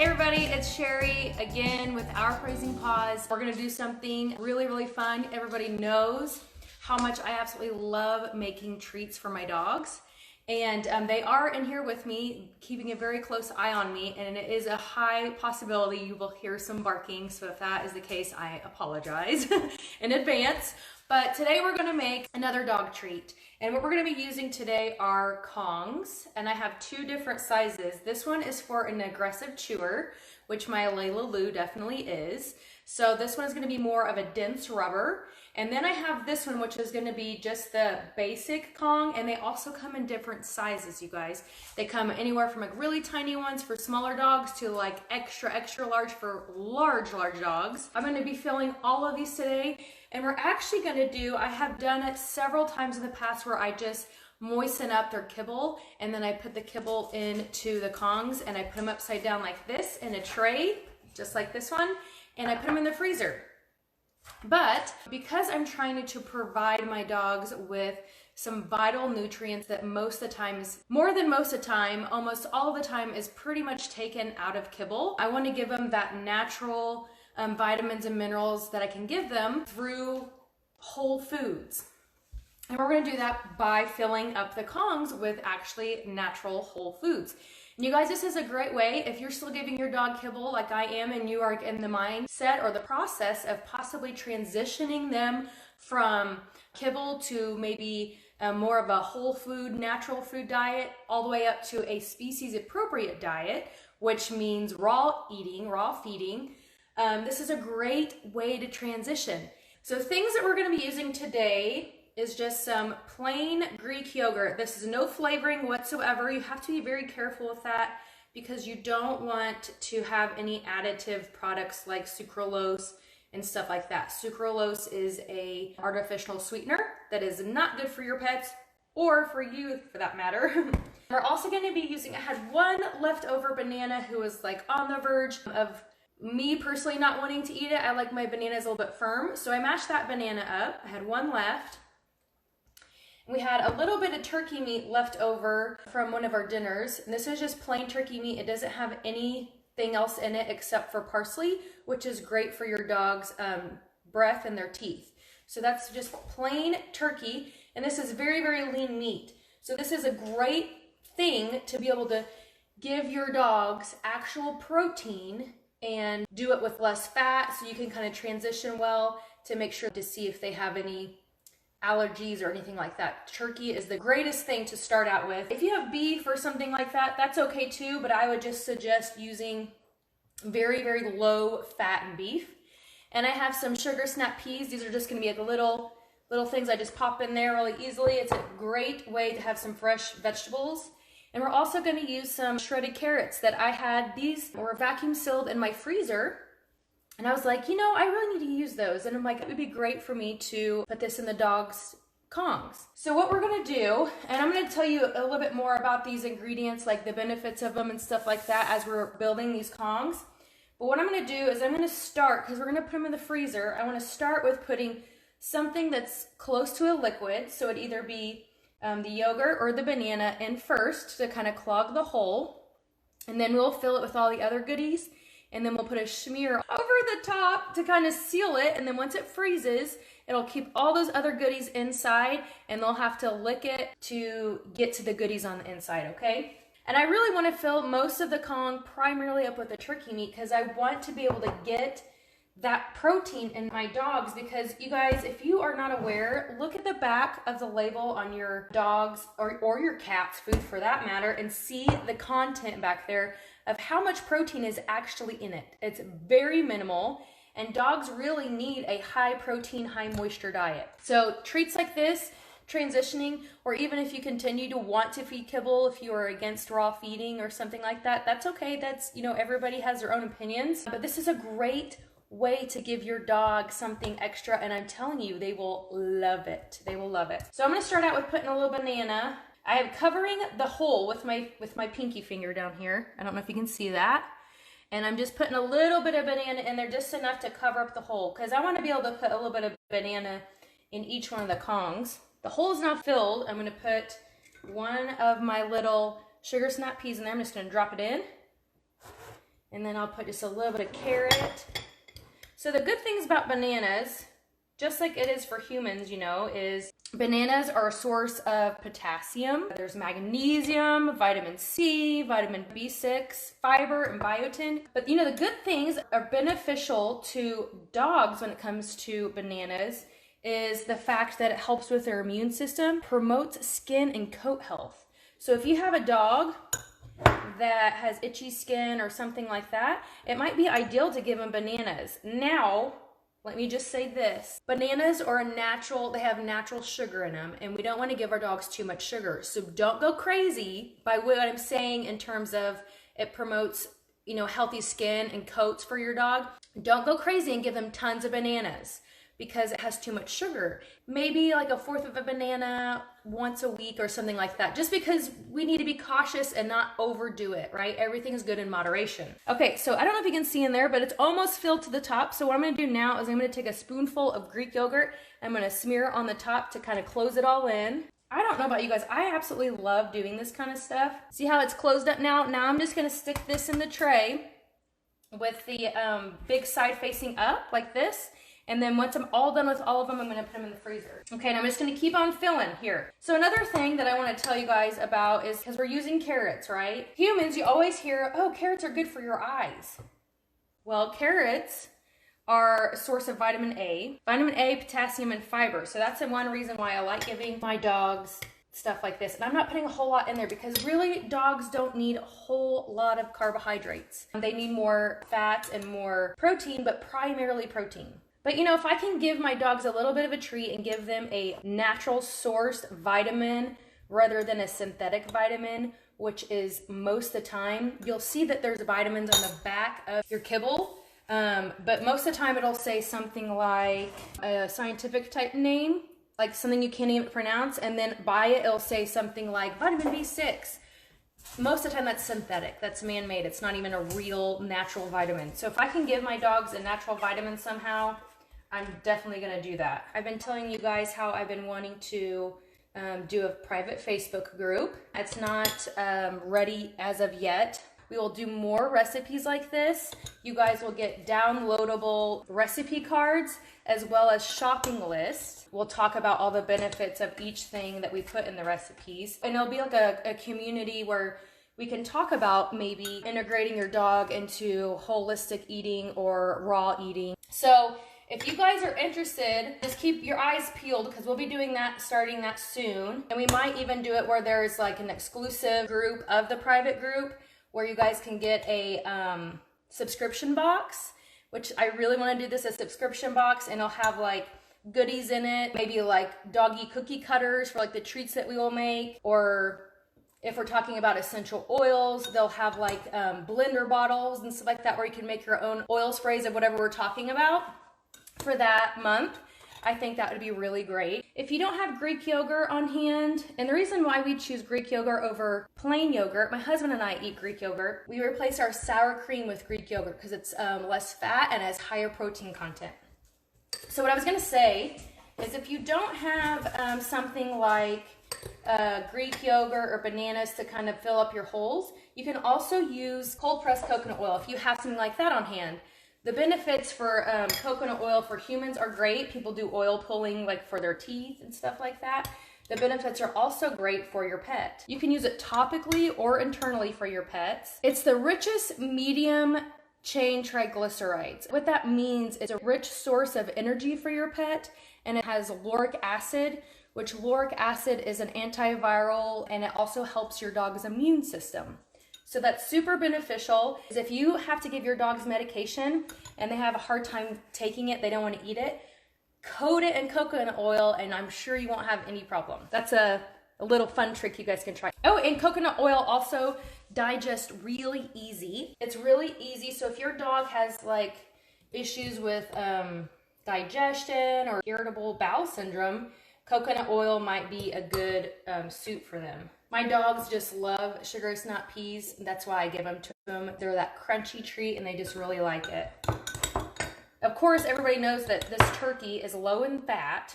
Everybody, it's Sherry again with Our Praising Paws. We're gonna do something really fun. Everybody knows how much I absolutely love making treats for my dogs. And they are in here with me, keeping a very close eye on me, and it is a high possibility you will hear some barking. So if that is the case, I apologize in advance. But today we're gonna make another dog treat. And what we're gonna be using today are Kongs, and I have two different sizes. This one is for an aggressive chewer, which my Layla Lou definitely is. So this one is gonna be more of a dense rubber. And then I have this one, which is gonna be just the basic Kong, and they also come in different sizes, you guys. They come anywhere from like really tiny ones for smaller dogs to like extra large for large dogs. I'm gonna be filling all of these today, and we're actually gonna do, I have done it several times in the past where I just moisten up their kibble, and then I put the kibble into the Kongs, and I put them upside down like this in a tray, just like this one, and I put them in the freezer. But because I'm trying to provide my dogs with some vital nutrients that most of the time is, more than most of the time, almost all of the time is pretty much taken out of kibble, I want to give them that natural vitamins and minerals that I can give them through whole foods. And we're going to do that by filling up the Kongs with actually natural whole foods. And you guys, this is a great way if you're still giving your dog kibble like I am, and you are in the mindset or the process of possibly transitioning them from kibble to maybe more of a whole food, natural food diet, all the way up to a species appropriate diet, which means raw eating, raw feeding. This is a great way to transition. So things that we're going to be using today is just some plain Greek yogurt. This is no flavoring whatsoever. You have to be very careful with that because you don't want to have any additive products like sucralose and stuff like that. Sucralose is an artificial sweetener that is not good for your pets or for you for that matter. We're also going to be using, I had one leftover banana who was like on the verge of me personally not wanting to eat it. I like my bananas a little bit firm, so I mashed that banana up. I had one left. We had a little bit of turkey meat left over from one of our dinners. And this is just plain turkey meat. It doesn't have anything else in it except for parsley, which is great for your dog's breath and their teeth. So that's just plain turkey. And this is very lean meat. So this is a great thing to be able to give your dogs actual protein and do it with less fat, so you can kind of transition well to make sure to see if they have any allergies or anything like that. Turkey is the greatest thing to start out with. If you have beef or something like that, that's okay too, but I would just suggest using very low fat in beef. And I have some sugar snap peas. These are just gonna be like little things I just pop in there really easily. It's a great way to have some fresh vegetables. And we're also gonna use some shredded carrots that I had. These were vacuum sealed in my freezer. And I was like, you know, I really need to use those. And I'm like, it would be great for me to put this in the dog's Kongs. So what we're gonna do, and I'm gonna tell you a little bit more about these ingredients, like the benefits of them and stuff like that as we're building these Kongs. But what I'm gonna do is I'm gonna start, because we're gonna put them in the freezer, I wanna start with putting something that's close to a liquid. So it'd either be the yogurt or the banana in first to kind of clog the hole. And then we'll fill it with all the other goodies. And then we'll put a smear over the top to kind of seal it. And then once it freezes, it'll keep all those other goodies inside, and they'll have to lick it to get to the goodies on the inside, okay? And I really want to fill most of the Kong primarily up with the turkey meat because I want to be able to get that protein in my dogs, because you guys, if you are not aware, look at the back of the label on your dogs or your cat's food for that matter, and see the content back there of how much protein is actually in it. It's very minimal, and dogs really need a high protein, high moisture diet. So treats like this, transitioning, or even if you continue to want to feed kibble, if you are against raw feeding or something like that, that's okay. That's, you know, everybody has their own opinions, but this is a great way to give your dog something extra, and I'm telling you, they will love it. They will love it. So I'm gonna start out with putting a little banana. I am covering the hole with my pinky finger down here. I don't know if you can see that. And I'm just putting a little bit of banana in there, just enough to cover up the hole, because I want to be able to put a little bit of banana in each one of the Kongs. The hole is now filled. I'm going to put one of my little sugar snap peas in there. I'm just going to drop it in. And then I'll put just a little bit of carrot. So the good things about bananas, just like it is for humans, you know, is bananas are a source of potassium. There's magnesium, vitamin C, vitamin B6, fiber, and biotin. But you know, the good things are beneficial to dogs when it comes to bananas is the fact that it helps with their immune system, promotes skin and coat health. So if you have a dog that has itchy skin or something like that, it might be ideal to give them bananas. Now, let me just say this. Bananas are they have natural sugar in them, and we don't want to give our dogs too much sugar. So don't go crazy by what I'm saying in terms of it promotes, you know, healthy skin and coats for your dog. Don't go crazy and give them tons of bananas because it has too much sugar. Maybe like a fourth of a banana once a week or something like that, just because we need to be cautious and not overdo it, right? Everything's good in moderation. Okay, so I don't know if you can see in there, but it's almost filled to the top. So what I'm gonna do now is I'm gonna take a spoonful of Greek yogurt. I'm gonna smear on the top to kind of close it all in. I don't know about you guys, I absolutely love doing this kind of stuff. See how it's closed up now? Now I'm just gonna stick this in the tray with the big side facing up like this. And then once I'm all done with all of them, I'm gonna put them in the freezer. Okay, and I'm just gonna keep on filling here. So another thing that I wanna tell you guys about is, because we're using carrots, right? Humans, you always hear, oh, carrots are good for your eyes. Well, carrots are a source of vitamin A, potassium, and fiber. So that's the one reason why I like giving my dogs stuff like this. And I'm not putting a whole lot in there because really dogs don't need a whole lot of carbohydrates. They need more fats and more protein, but primarily protein. But you know, if I can give my dogs a little bit of a treat and give them a natural sourced vitamin rather than a synthetic vitamin, which is most of the time, you'll see that there's vitamins on the back of your kibble. But most of the time it'll say something like a scientific type name, like something you can't even pronounce. And then by it, it'll say something like vitamin B6. Most of the time that's synthetic, that's man-made. It's not even a real natural vitamin. So if I can give my dogs a natural vitamin somehow, I'm definitely gonna do that. I've been telling you guys how I've been wanting to do a private Facebook group. It's not ready as of yet. We will do more recipes like this. You guys will get downloadable recipe cards as well as shopping lists. We'll talk about all the benefits of each thing that we put in the recipes. And it'll be like a community where we can talk about maybe integrating your dog into holistic eating or raw eating. So if you guys are interested, just keep your eyes peeled because we'll be doing that, starting that soon. And we might even do it where there's like an exclusive group of the private group where you guys can get a subscription box, which I really want to do this as a subscription box, and it'll have like goodies in it, maybe like doggy cookie cutters for like the treats that we will make, or if we're talking about essential oils, they'll have like blender bottles and stuff like that where you can make your own oil sprays of whatever we're talking about for that month. I think that would be really great. If you don't have Greek yogurt on hand, and the reason why we choose Greek yogurt over plain yogurt, my husband and I eat Greek yogurt. We replace our sour cream with Greek yogurt because it's less fat and has higher protein content. So what I was gonna say is if you don't have something like Greek yogurt or bananas to kind of fill up your holes, you can also use cold pressed coconut oil if you have something like that on hand. The benefits for coconut oil for humans are great. People do oil pulling like for their teeth and stuff like that. The benefits are also great for your pet. You can use it topically or internally for your pets. It's the richest medium chain triglycerides. What that means is a rich source of energy for your pet, and it has lauric acid, which lauric acid is an antiviral, and it also helps your dog's immune system. So that's super beneficial. If you have to give your dogs medication and they have a hard time taking it, they don't want to eat it, coat it in coconut oil and I'm sure you won't have any problem. That's a little fun trick you guys can try. Oh, and coconut oil also digests really easy. It's really easy. So if your dog has like issues with digestion or irritable bowel syndrome, coconut oil might be a good suit for them. My dogs just love sugar snap peas. That's why I give them to them. They're that crunchy treat and they just really like it. Of course, everybody knows that this turkey is low in fat.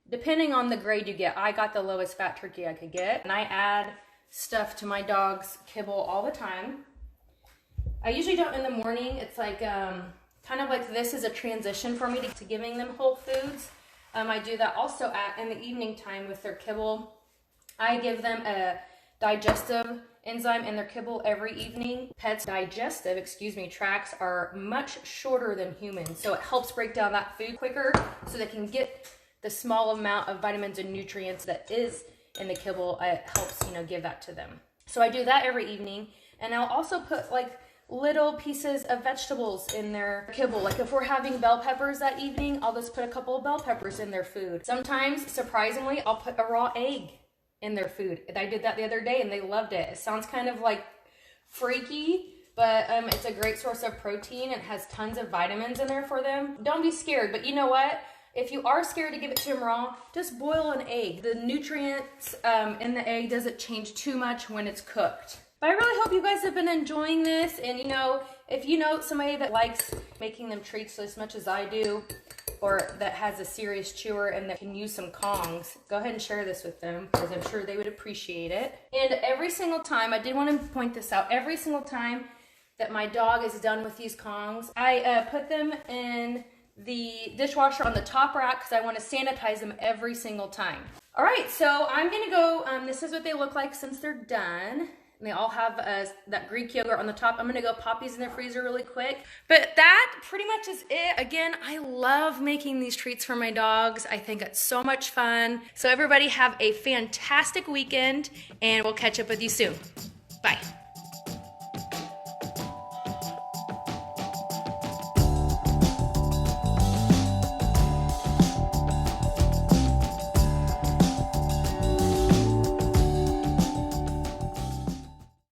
Depending on the grade you get, I got the lowest fat turkey I could get. And I add stuff to my dog's kibble all the time. I usually don't in the morning. It's like kind of like this is a transition for me to giving them whole foods. I do that also in the evening time with their kibble. I give them a digestive enzyme in their kibble every evening. Pets' digestive, tracts are much shorter than humans, so it helps break down that food quicker so they can get the small amount of vitamins and nutrients that is in the kibble. It helps, give that to them. So I do that every evening, and I'll also put like little pieces of vegetables in their kibble. Like if we're having bell peppers that evening, I'll just put a couple of bell peppers in their food. Sometimes, surprisingly, I'll put a raw egg in their food. I did that the other day and they loved it. It sounds kind of like freaky, but it's a great source of protein. It has tons of vitamins in there for them. Don't be scared, but you know what? If you are scared to give it to them raw, just boil an egg. The nutrients in the egg doesn't change too much when it's cooked. But I really hope you guys have been enjoying this. And if you know somebody that likes making them treats as much as I do, or that has a serious chewer and that can use some Kongs, go ahead and share this with them because I'm sure they would appreciate it. And every single time, I did want to point this out, every single time that my dog is done with these Kongs, I put them in the dishwasher on the top rack because I want to sanitize them every single time. All right, so I'm gonna go, this is what they look like since they're done. And they all have that Greek yogurt on the top. I'm gonna go pop these in their freezer really quick. But that pretty much is it. Again, I love making these treats for my dogs. I think it's so much fun. So everybody have a fantastic weekend and we'll catch up with you soon. Bye.